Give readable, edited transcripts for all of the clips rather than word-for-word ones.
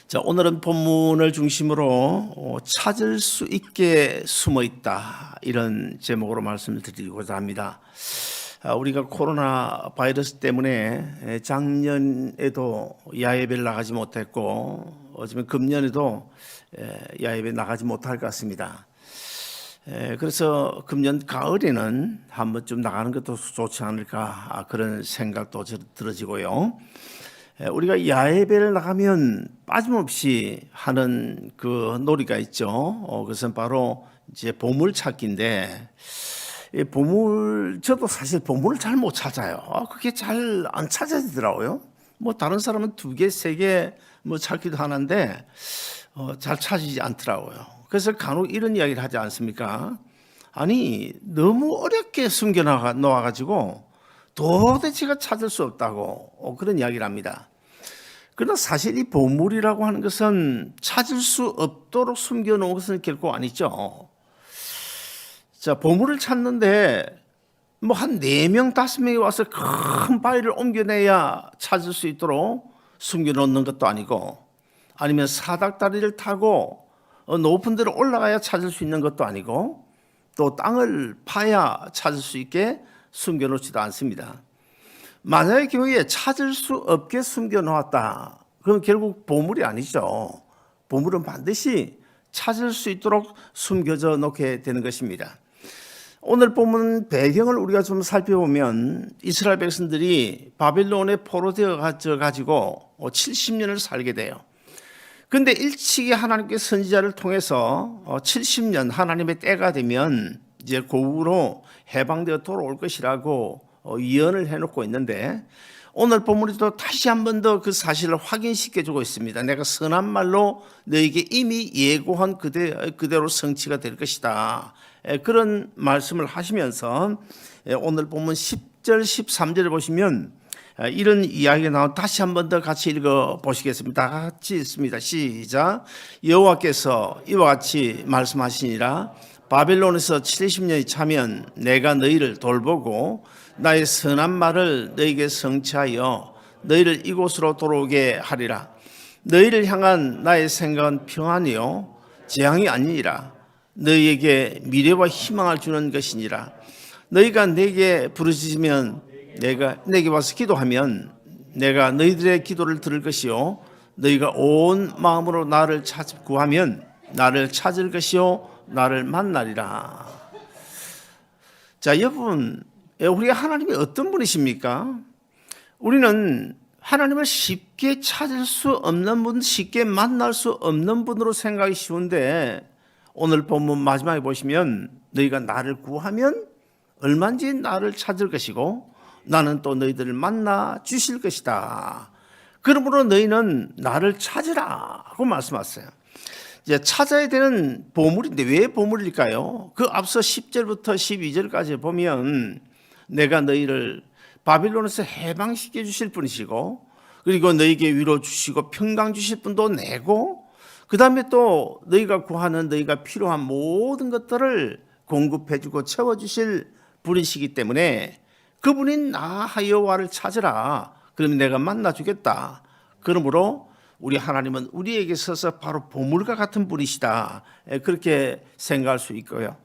자, 오늘은 본문을 중심으로 찾을 수 있게 숨어 있다, 이런 제목으로 말씀을 드리고자 합니다. 우리가 코로나 바이러스 때문에 작년에도 야외를 나가지 못했고 어쩌면 금년에도 야외에 나가지 못할 것 같습니다. 그래서 금년 가을에는 한 번쯤 나가는 것도 좋지 않을까, 그런 생각도 들어지고요. 우리가 야외를 나가면 빠짐없이 하는 그 놀이가 있죠. 그것은 바로 이제 보물찾기인데, 저도 사실 보물을 잘 못 찾아요. 그게 잘 안 찾아지더라고요. 뭐 다른 사람은 2개, 3개 뭐 찾기도 하는데 잘 찾이지 않더라고요. 그래서 간혹 이런 이야기를 하지 않습니까? 아니, 너무 어렵게 숨겨놓아가지고 도대체가 찾을 수 없다고 그런 이야기를 합니다. 그러나 사실 이 보물이라고 하는 것은 찾을 수 없도록 숨겨놓은 것은 결코 아니죠. 자, 보물을 찾는데 뭐 한 4명, 5명이 와서 큰 바위를 옮겨내야 찾을 수 있도록 숨겨놓는 것도 아니고, 아니면 사닥다리를 타고 높은 데로 올라가야 찾을 수 있는 것도 아니고, 또 땅을 파야 찾을 수 있게 숨겨놓지도 않습니다. 만약의 경우에 찾을 수 없게 숨겨놓았다, 그럼 결국 보물이 아니죠. 보물은 반드시 찾을 수 있도록 숨겨져 놓게 되는 것입니다. 오늘 본문 배경을 우리가 좀 살펴보면, 이스라엘 백성들이 바벨론에 포로되어 가지고 70년을 살게 돼요. 그런데 일찍이 하나님께 선지자를 통해서 70년 하나님의 때가 되면 이제 고국으로 해방되어 돌아올 것이라고 예언을 해놓고 있는데, 오늘 본문에도 다시 한 번 더 그 사실을 확인시켜주고 있습니다. 내가 선한 말로 너에게 이미 예고한 그대로 성취가 될 것이다, 그런 말씀을 하시면서 오늘 본문 10절 13절을 보시면 이런 이야기가 나와. 다시 한 번 더 같이 읽어보시겠습니다. 다 같이 읽습니다. 시작. 여호와께서 이와 같이 말씀하시니라. 바벨론에서 70년이 차면 내가 너희를 돌보고 나의 선한 말을 너희에게 성취하여 너희를 이곳으로 돌아오게 하리라. 너희를 향한 나의 생각은 평안이요 재앙이 아니니라. 너희에게 미래와 희망을 주는 것이니라. 너희가 내게 부르짖으면 내게 와서 기도하면 내가 너희들의 기도를 들을 것이요 너희가 온 마음으로 나를 구하면 나를 찾을 것이요 나를 만나리라. 자, 여러분, 우리 하나님이 어떤 분이십니까? 우리는 하나님을 쉽게 찾을 수 없는 분, 쉽게 만날 수 없는 분으로 생각이 쉬운데, 오늘 본문 마지막에 보시면 너희가 나를 구하면 얼마든지 나를 찾을 것이고 나는 또 너희들을 만나 주실 것이다. 그러므로 너희는 나를 찾으라 하고 말씀하셨어요. 이제 찾아야 되는 보물인데 왜 보물일까요? 그 앞서 10절부터 12절까지 보면 내가 너희를 바빌론에서 해방시켜 주실 분이시고, 그리고 너희에게 위로 주시고 평강 주실 분도 내고, 그 다음에 또 너희가 구하는 너희가 필요한 모든 것들을 공급해 주고 채워 주실 분이시기 때문에 그분인 나 여호와를 찾으라. 그러면 내가 만나 주겠다. 그러므로 우리 하나님은 우리에게 있어서 바로 보물과 같은 분이시다, 그렇게 생각할 수 있고요.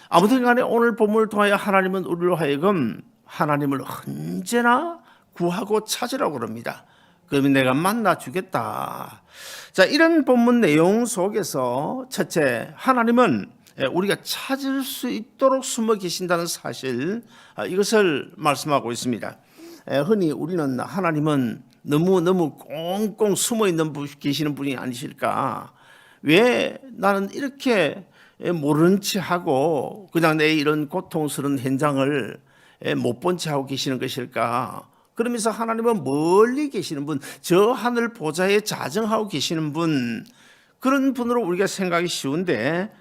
아무튼 간에 오늘 본문을 통하여 하나님은 우리로 하여금 하나님을 언제나 구하고 찾으라고 그럽니다. 그러면 내가 만나 주겠다. 자, 이런 본문 내용 속에서 첫째, 하나님은 우리가 찾을 수 있도록 숨어 계신다는 사실, 이것을 말씀하고 있습니다. 흔히 우리는 하나님은 너무 꽁꽁 숨어 있는 계시는 분이 아니실까? 왜 나는 이렇게 모른 채 하고 그냥 내 이런 고통스러운 현장을 못 본 채 하고 계시는 것일까? 그러면서 하나님은 멀리 계시는 분, 저 하늘 보좌에 자정하고 계시는 분, 그런 분으로 우리가 생각이 쉬운데,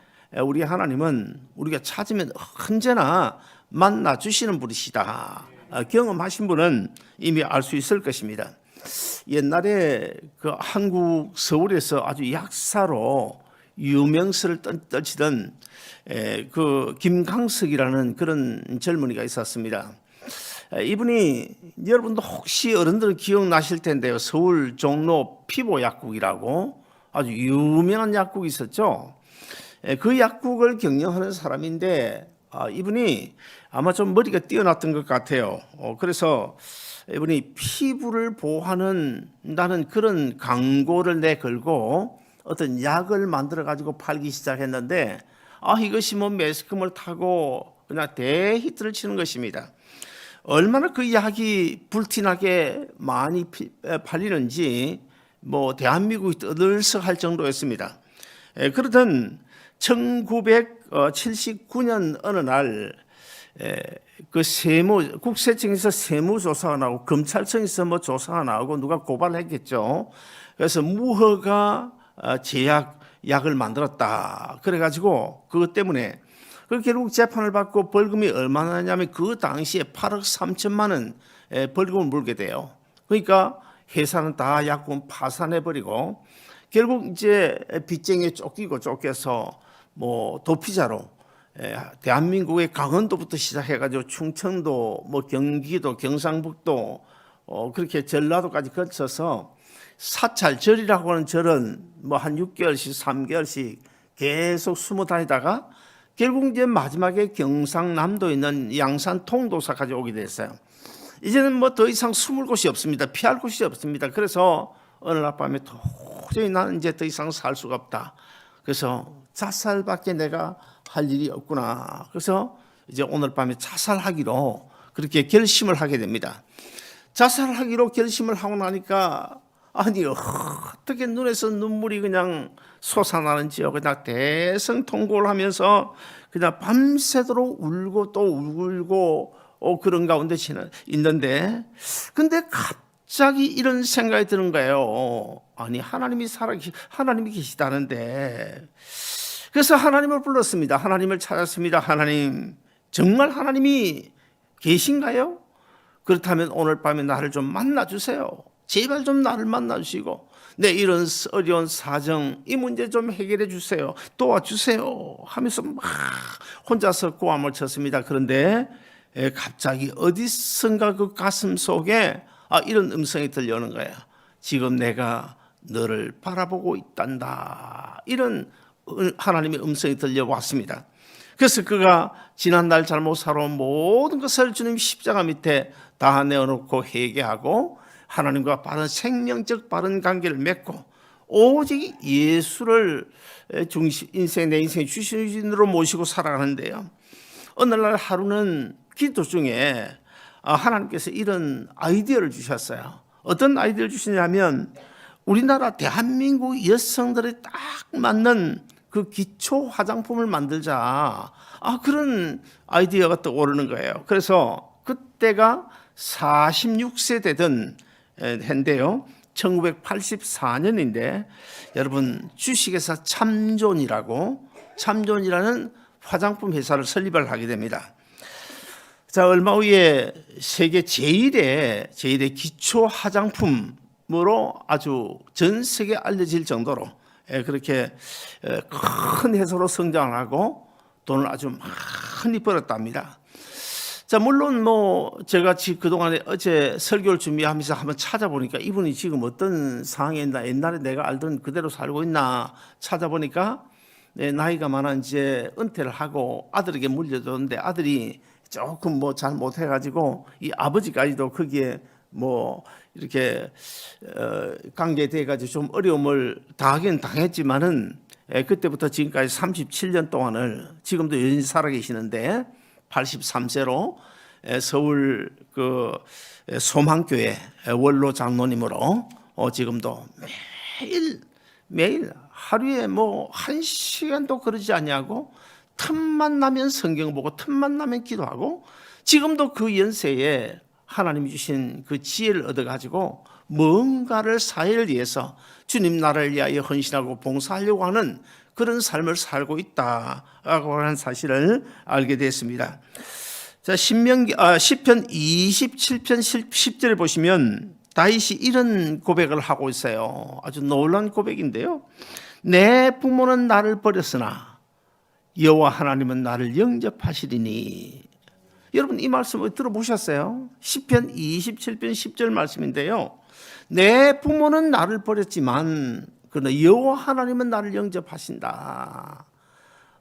우리 하나님은 우리가 찾으면 언제나 만나 주시는 분이시다. 경험하신 분은 이미 알 수 있을 것입니다. 옛날에 그 한국 서울에서 아주 약사로 유명세를 떨치던 그 김강석이라는 그런 젊은이가 있었습니다. 이분이 여러분도 혹시 어른들은 기억나실 텐데요. 서울 종로 피보 약국이라고 아주 유명한 약국이 있었죠. 그 약국을 경영하는 사람인데 이분이 아마 좀 머리가 뛰어났던 것 같아요. 그래서 이분이 피부를 보호하는 그런 광고를 내걸고 어떤 약을 만들어 가지고 팔기 시작했는데 이것이 뭐 매스컴을 타고 그냥 대히트를 치는 것입니다. 얼마나 그 약이 불티나게 많이 팔리는지 뭐 대한민국이 떠들썩할 정도였습니다. 그러던 1979년 어느 날 그 국세청에서 세무조사가 나오고 검찰청에서 뭐 조사가 나오고 누가 고발했겠죠. 그래서 무허가 제약 약을 만들었다. 그래가지고 그것 때문에 그 결국 재판을 받고 벌금이 얼마나 하냐면 그 당시에 8억 3천만 원 벌금을 물게 돼요. 그러니까 회사는 다 약국은 파산해버리고 결국 이제 빚쟁이에 쫓겨서 뭐 도피자로 대한민국의 강원도부터 시작해가지고 충청도, 뭐 경기도, 경상북도, 그렇게 전라도까지 거쳐서 사찰절이라고 하는 절은 뭐 한 6개월씩, 3개월씩 계속 숨어 다니다가 결국 이제 마지막에 경상남도에 있는 양산 통도사까지 오게 됐어요. 이제는 뭐 더 이상 숨을 곳이 없습니다. 피할 곳이 없습니다. 그래서 어느 날 밤에 도저히 나는 이제 더 이상 살 수가 없다. 그래서 자살밖에 내가 할 일이 없구나. 그래서 이제 오늘 밤에 자살하기로 그렇게 결심을 하게 됩니다. 자살하기로 결심을 하고 나니까 어떻게 눈에서 눈물이 그냥 솟아나는지요. 그냥 대성통곡을 하면서 그냥 밤새도록 울고 또 울고 그런 가운데 있는데 근데 갑자기 이런 생각이 드는 거예요. 하나님이 계시다는데. 그래서 하나님을 불렀습니다. 하나님을 찾았습니다. 하나님, 정말 하나님이 계신가요? 그렇다면 오늘 밤에 나를 좀 만나주세요. 제발 좀 나를 만나주시고 내 이런 어려운 사정, 이 문제 좀 해결해 주세요. 도와주세요 하면서 막 혼자서 고함을 쳤습니다. 그런데 갑자기 어디선가 그 가슴 속에 이런 음성이 들려오는 거예요. 지금 내가 너를 바라보고 있단다. 이런 하나님의 음성이 들려왔습니다. 그래서 그가 지난날 잘못 살아온 모든 것을 주님 십자가 밑에 다 내어놓고 회개하고 하나님과 바른 생명적 바른 관계를 맺고 오직 예수를 내 인생의 주신으로 모시고 살아가는데요. 어느 날 하루는 기도 중에 하나님께서 이런 아이디어를 주셨어요. 어떤 아이디어를 주시냐면 우리나라 대한민국 여성들이 딱 맞는 그 기초 화장품을 만들자. 그런 아이디어가 떠오르는 거예요. 그래서 그때가 46세 되던 해인데요. 1984년인데 여러분 주식회사 참존이라는 화장품 회사를 설립을 하게 됩니다. 자, 얼마 후에 세계 제1의 기초 화장품으로 아주 전 세계에 알려질 정도로 그렇게 큰 회사로 성장을 하고 돈을 아주 많이 벌었답니다. 자, 물론 뭐 제가 그동안에 어제 설교를 준비하면서 한번 찾아보니까 이분이 지금 어떤 상황에 있나, 옛날에 내가 알던 그대로 살고 있나 찾아보니까 나이가 많아 이제 은퇴를 하고 아들에게 물려줬는데 아들이 조금 뭐 잘 못해가지고 이 아버지까지도 거기에 뭐 이렇게 관계돼가지고 좀 어려움을 당하긴 당했지만은 그때부터 지금까지 37년 동안을 지금도 여전히 살아계시는데 83세로 서울 그 소망교회 원로 장로님으로 지금도 매일 하루에 뭐 1시간도 그러지 않냐고 틈만 나면 성경 보고 틈만 나면 기도하고 지금도 그 연세에 하나님이 주신 그 지혜를 얻어가지고 뭔가를 사회를 위해서 주님 나라를 위하여 헌신하고 봉사하려고 하는 그런 삶을 살고 있다라고 하는 사실을 알게 됐습니다. 자, 시편 27편 10절을 보시면 다윗이 이런 고백을 하고 있어요. 아주 놀라운 고백인데요. 내 부모는 나를 버렸으나 여호와 하나님은 나를 영접하시리니. 여러분 이 말씀을 들어보셨어요? 시편 27편 10절 말씀인데요. 내 부모는 나를 버렸지만 그러나 여호와 하나님은 나를 영접하신다.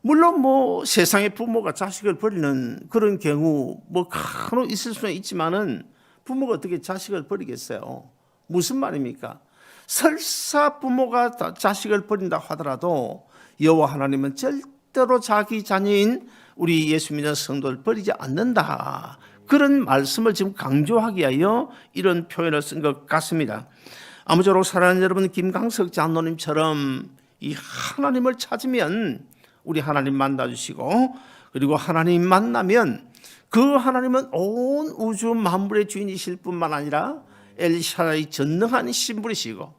물론 뭐 세상의 부모가 자식을 버리는 그런 경우 뭐 간혹 있을 수는 있지만은 부모가 어떻게 자식을 버리겠어요? 무슨 말입니까? 설사 부모가 자식을 버린다 하더라도 여호와 하나님은 절대로 자기 자녀인 우리 예수 믿는 성도를 버리지 않는다. 그런 말씀을 지금 강조하기 위하여 이런 표현을 쓴 것 같습니다. 아무쪼록 사랑하는 여러분, 김강석 장로님처럼 이 하나님을 찾으면 우리 하나님 만나주시고, 그리고 하나님 만나면 그 하나님은 온 우주 만물의 주인이실 뿐만 아니라 엘샤다이 전능한 신분이시고,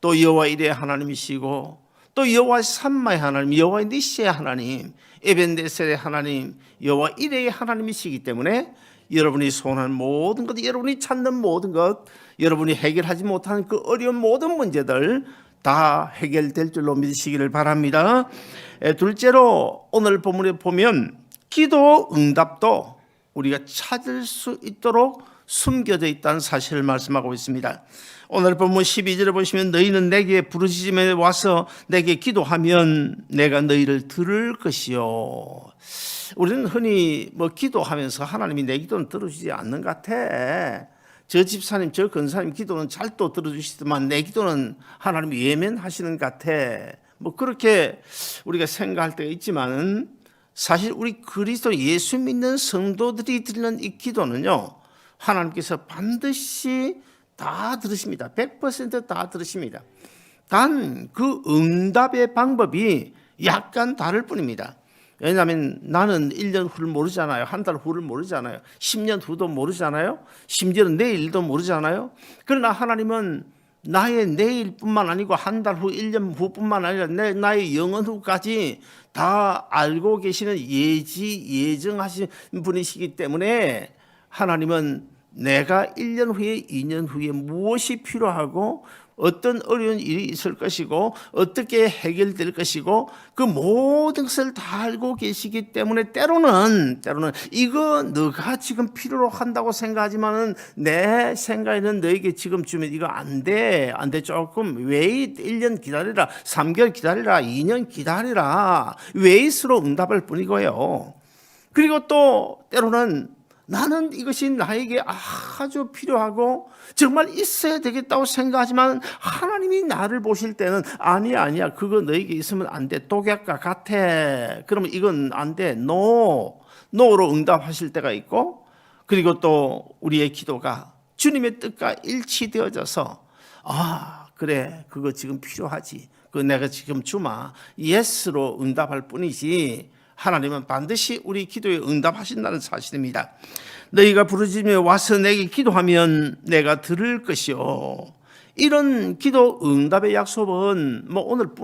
또 여호와 이레의 하나님이시고, 또 여호와 삼마의 하나님, 여호와 니시의 하나님, 에벤데셀의 하나님, 여호와 이레의 하나님이시기 때문에 여러분이 소원하는 모든 것, 여러분이 찾는 모든 것, 여러분이 해결하지 못하는 그 어려운 모든 문제들 다 해결될 줄로 믿으시기를 바랍니다. 둘째로 오늘 본문에 보면 기도 응답도 우리가 찾을 수 있도록 숨겨져 있다는 사실을 말씀하고 있습니다. 오늘 본문 12절에 보시면 너희는 내게 부르짖음에 와서 내게 기도하면 내가 너희를 들을 것이요. 우리는 흔히 뭐 기도하면서 하나님이 내 기도는 들어주지 않는 것 같아. 저 집사님 저 권사님 기도는 잘 또 들어주시지만 내 기도는 하나님이 외면하시는 것 같아. 뭐 그렇게 우리가 생각할 때가 있지만은 사실 우리 그리스도 예수 믿는 성도들이 드리는 이 기도는요, 하나님께서 반드시 다 들으십니다. 100%다 들으십니다. 단 그 응답의 방법이 약간 다를 뿐입니다. 왜냐하면 나는 1년 후를 모르잖아요. 한 달 후를 모르잖아요. 10년 후도 모르잖아요. 심지어는 내일도 모르잖아요. 그러나 하나님은 나의 내일뿐만 아니고 한 달 후, 1년 후뿐만 아니라 나의 영원 후까지 다 알고 계시는 예정하신 분이시기 때문에 하나님은 내가 1년 후에 2년 후에 무엇이 필요하고 어떤 어려운 일이 있을 것이고 어떻게 해결될 것이고 그 모든 것을 다 알고 계시기 때문에 때로는 이거 너가 지금 필요로 한다고 생각하지만은 내 생각에는 너에게 지금 주면 이거 안 돼 조금 웨이트 1년 기다리라 3개월 기다리라 2년 기다리라 웨이트로 응답할 뿐이고요. 그리고 또 때로는 나는 이것이 나에게 아주 필요하고 정말 있어야 되겠다고 생각하지만 하나님이 나를 보실 때는 아니야 그거 너에게 있으면 안 돼 독약과 같아 그러면 이건 안 돼 노로 응답하실 때가 있고, 그리고 또 우리의 기도가 주님의 뜻과 일치되어져서 그래 그거 지금 필요하지 그거 내가 지금 주마 예스로 응답할 뿐이지 하나님은 반드시 우리 기도에 응답하신다는 사실입니다. 너희가 부르짖으며 와서 내게 기도하면 내가 들을 것이요. 이런 기도 응답의 약속은 뭐 오늘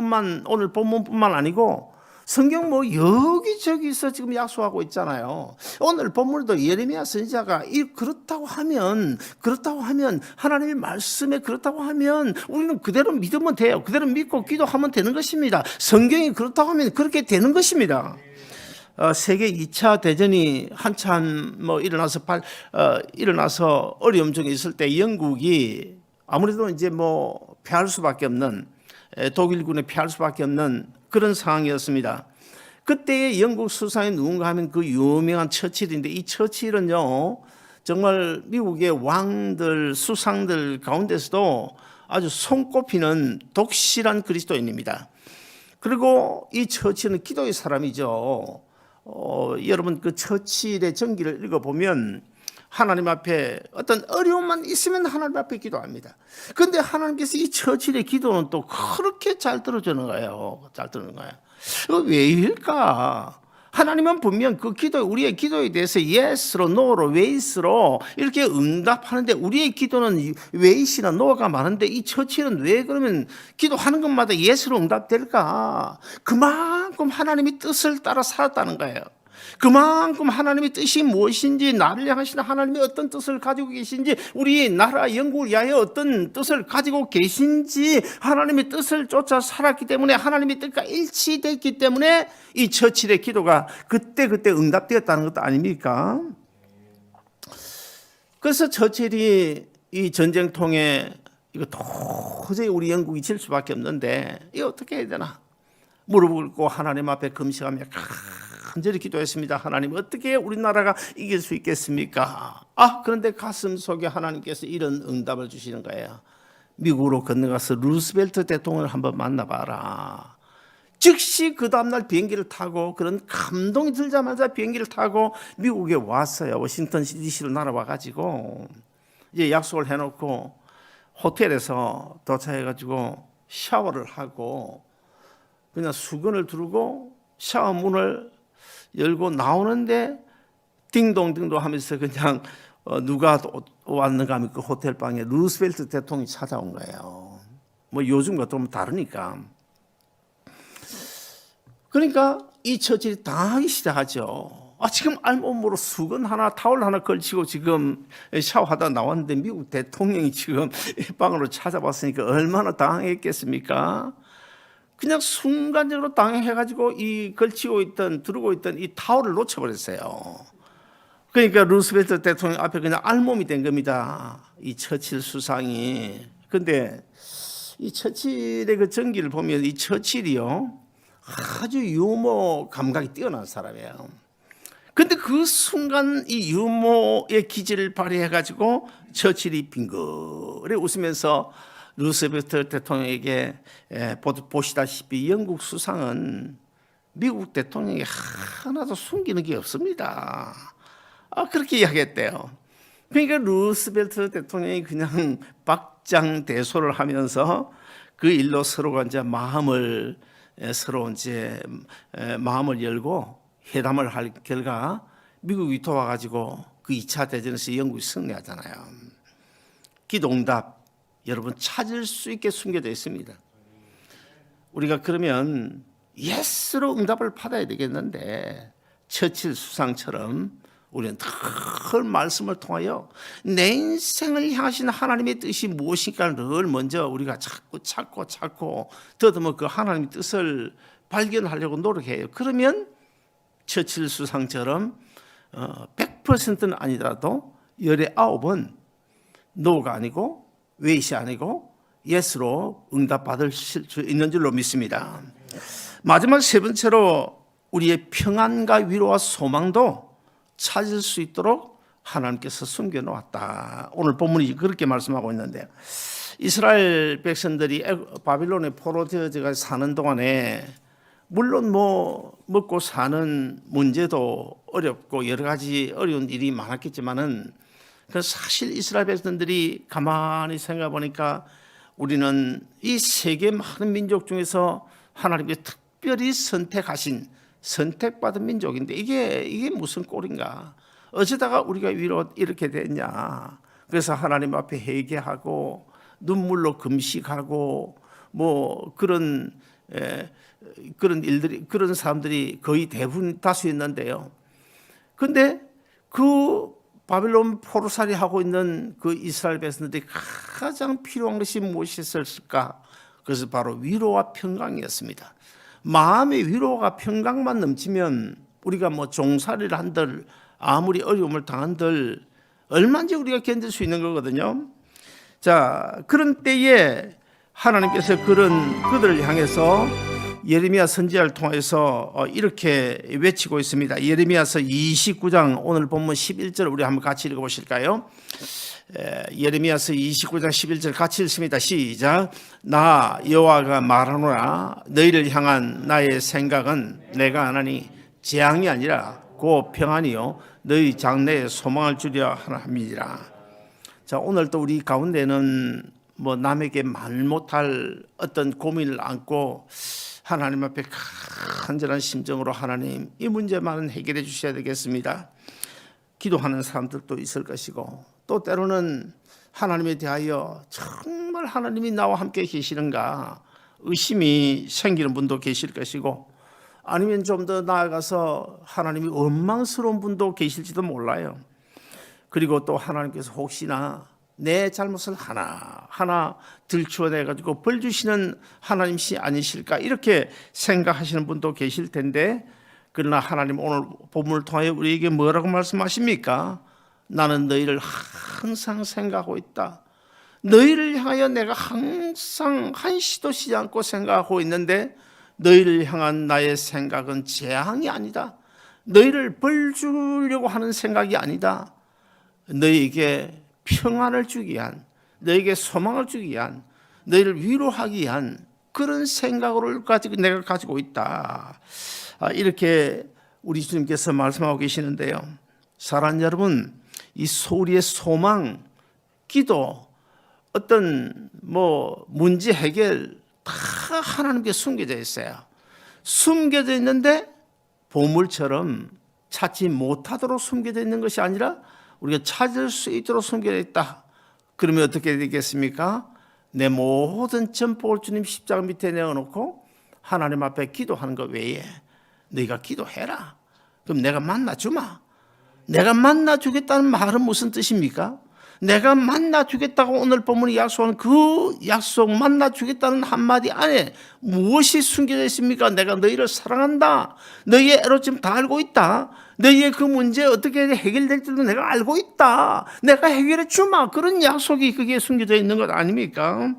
본문뿐만 아니고 성경 뭐 여기저기서 지금 약속하고 있잖아요. 오늘 본문도 예레미야 선지자가 그렇다고 하면 하나님의 말씀에 그렇다고 하면 우리는 그대로 믿으면 돼요. 그대로 믿고 기도하면 되는 것입니다. 성경이 그렇다고 하면 그렇게 되는 것입니다. 세계 2차 대전이 한참 일어나서 어려움 중에 있을 때 영국이 아무래도 이제 패할 수밖에 없는 독일군에 패할 수밖에 없는 그런 상황이었습니다. 그때의 영국 수상이 누군가 하면 그 유명한 처칠인데 이 처칠은요 정말 미국의 왕들 수상들 가운데서도 아주 손꼽히는 독실한 그리스도인입니다. 그리고 이 처칠은 기도의 사람이죠. 여러분 그 처칠의 전기를 읽어보면 하나님 앞에 어떤 어려움만 있으면 하나님 앞에 기도합니다. 그런데 하나님께서 이 처칠의 기도는 또 그렇게 잘 들어주는 거예요. 왜일까? 하나님은 분명 그 우리의 기도에 대해서 예스로, 노로, 웨이스로 이렇게 응답하는데 우리의 기도는 웨이시나 노가 많은데 이 처칠은 왜 그러면 기도하는 것마다 예스로 응답될까? 그만큼 하나님이 뜻을 따라 살았다는 거예요. 그만큼 하나님의 뜻이 무엇인지, 나를 향하시는 하나님의 어떤 뜻을 가지고 계신지, 우리 나라 영국을 위하여 어떤 뜻을 가지고 계신지 하나님의 뜻을 쫓아 살았기 때문에 하나님의 뜻과 일치됐기 때문에 이 처칠의 기도가 그때 응답되었다는 것도 아닙니까? 그래서 처칠이 이 전쟁통에 이거 도저히 우리 영국이 질 수밖에 없는데 이거 어떻게 해야 되나 무릎을 꿇고 하나님 앞에 금식하며 간절히 기도했습니다. 하나님 어떻게 우리나라가 이길 수 있겠습니까? 그런데 가슴 속에 하나님께서 이런 응답을 주시는 거예요. 미국으로 건너가서 루스벨트 대통령을 한번 만나봐라. 즉시 그 다음날 비행기를 타고 그런 감동이 들자마자 비행기를 타고 미국에 왔어요. 워싱턴 DC로 날아와가지고 이제 약속을 해놓고 호텔에서 도착해가지고 샤워를 하고 그냥 수건을 두르고 샤워 문을 열고 나오는데 딩동딩동 하면서 그냥 누가 왔는가 하면 그 호텔 방에 루스벨트 대통령이 찾아온 거예요. 뭐 요즘과 좀 다르니까. 그러니까 이 처칠이 당하기 시작하죠. 지금 알몸으로 수건 하나 타올 하나 걸치고 지금 샤워하다 나왔는데 미국 대통령이 지금 방으로 찾아왔으니까 얼마나 당황했겠습니까? 그냥 순간적으로 당황해가지고 이 걸치고 있던 두르고 있던 이 타올을 놓쳐버렸어요. 그러니까 루스벨트 대통령 앞에 그냥 알몸이 된 겁니다. 이 처칠 수상이. 근데 이 처칠의 그 전기를 보면 이 처칠이요 아주 유머 감각이 뛰어난 사람이에요. 근데 그 순간 이 유머의 기질을 발휘해가지고 처칠이 빙그레 웃으면서 루스벨트 대통령에게 보시다시피 영국 수상은 미국 대통령이 하나도 숨기는 게 없습니다. 그렇게 이야기했대요. 그러니까 루스벨트 대통령이 그냥 박장대소를 하면서 그 일로 서로가 이제 마음을 열고 회담을 할 결과 미국이 도와가지고 그 2차 대전에서 영국이 승리하잖아요. 기도응답 여러분 찾을 수 있게 숨겨져 있습니다. 우리가 그러면 예스로 응답을 받아야 되겠는데 처칠 수상처럼 우리는 늘 말씀을 통하여 내 인생을 향하신 하나님의 뜻이 무엇인가 늘 먼저 우리가 자꾸 찾고 더듬어 그 하나님의 뜻을 발견하려고 노력해요. 그러면 처칠 수상처럼 100%는 아니더라도 19번 노가 아니고 웨이시 아니고 예스로 응답받을 수 있는 줄로 믿습니다. 마지막 세 번째로 우리의 평안과 위로와 소망도 찾을 수 있도록 하나님께서 숨겨놓았다. 오늘 본문이 그렇게 말씀하고 있는데 이스라엘 백성들이 바빌론에 포로되어져 사는 동안에 물론 뭐 먹고 사는 문제도 어렵고 여러 가지 어려운 일이 많았겠지만은 사실 이스라엘 백성들이 가만히 생각해 보니까 우리는 이 세계 많은 민족 중에서 하나님께 특별히 선택받은 민족인데 이게 무슨 꼴인가? 어쩌다가 우리가 위로 이렇게 됐냐? 그래서 하나님 앞에 회개하고 눈물로 금식하고 뭐 그런 일들이 그런 사람들이 거의 대부분 다수였는데요. 근데 그 바빌론 포로살이 하고 있는 그 이스라엘 백성들이 가장 필요한 것이 무엇이었을까? 그것은 바로 위로와 평강이었습니다. 마음의 위로가 평강만 넘치면 우리가 뭐 종살이를 한들 아무리 어려움을 당한들 얼마든지 우리가 견딜 수 있는 거거든요. 자, 그런 때에 하나님께서 그들을 향해서 예레미야 선지자를 통해서 이렇게 외치고 있습니다. 예레미야서 29장 오늘 본문 11절 우리 한번 같이 읽어보실까요? 예레미야서 29장 11절 같이 읽습니다. 시작. 나 여호와가 말하노라 너희를 향한 나의 생각은 내가 하나니 재앙이 아니라 곧 평안이요 너희 장래에 소망을 주려 함이니라. 자, 오늘 또 우리 가운데는 뭐 남에게 말 못할 어떤 고민을 안고 하나님 앞에 간절한 심정으로 하나님 이 문제만은 해결해 주셔야 되겠습니다. 기도하는 사람들도 있을 것이고 또 때로는 하나님에 대하여 정말 하나님이 나와 함께 계시는가 의심이 생기는 분도 계실 것이고 아니면 좀 더 나아가서 하나님이 원망스러운 분도 계실지도 몰라요. 그리고 또 하나님께서 혹시나 내 잘못을 하나하나 들추어내가지고 벌 주시는 하나님이 아니실까 이렇게 생각하시는 분도 계실 텐데 그러나 하나님 오늘 본문을 통하여 우리에게 뭐라고 말씀하십니까? 나는 너희를 항상 생각하고 있다. 너희를 향하여 내가 항상 한시도 쉬지 않고 생각하고 있는데 너희를 향한 나의 생각은 재앙이 아니다. 너희를 벌 주려고 하는 생각이 아니다. 너희에게 평안을 주기 위한, 너희에게 소망을 주기 위한, 너희를 위로하기 위한 그런 생각을 가지고 내가 가지고 있다. 이렇게 우리 주님께서 말씀하고 계시는데요. 사랑하는 여러분, 이 우리의 소망, 기도, 어떤 문제 해결 다 하나님께 숨겨져 있어요. 숨겨져 있는데 보물처럼 찾지 못하도록 숨겨져 있는 것이 아니라 우리가 찾을 수 있도록 숨겨져 있다. 그러면 어떻게 되겠습니까? 내 모든 전복을 주님 십자가 밑에 내어놓고 하나님 앞에 기도하는 것 외에 너희가 기도해라. 그럼 내가 만나주마. 내가 만나주겠다는 말은 무슨 뜻입니까? 내가 만나주겠다고 오늘 본문이 약속하는 그 약속, 만나주겠다는 한마디 안에 무엇이 숨겨져 있습니까? 내가 너희를 사랑한다. 너희의 애로점 다 알고 있다. 너희의 그 문제 어떻게 해결될지도 내가 알고 있다. 내가 해결해 주마. 그런 약속이 그게 숨겨져 있는 것 아닙니까?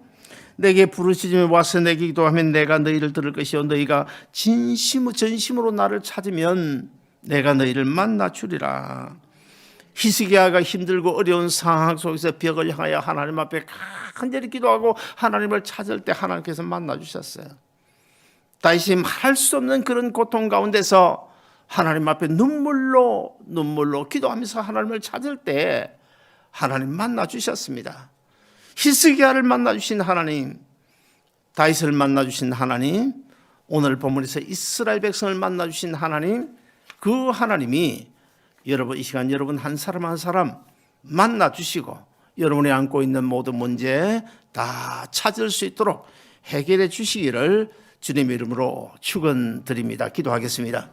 내게 부르짖으며 와서 내게 기도하면 내가 너희를 들을 것이요 너희가 전심으로 나를 찾으면 내가 너희를 만나 주리라. 히스기야가 힘들고 어려운 상황 속에서 벽을 향하여 하나님 앞에 간절히 기도하고 하나님을 찾을 때 하나님께서 만나 주셨어요. 다윗이 할 수 없는 그런 고통 가운데서 하나님 앞에 눈물로 기도하면서 하나님을 찾을 때 하나님 만나 주셨습니다. 히스기야를 만나 주신 하나님, 다윗을 만나 주신 하나님, 오늘 본문에서 이스라엘 백성을 만나 주신 하나님, 그 하나님이 여러분 이 시간 여러분 한 사람 한 사람 만나 주시고 여러분이 안고 있는 모든 문제 다 찾을 수 있도록 해결해 주시기를 주님의 이름으로 축원드립니다. 기도하겠습니다.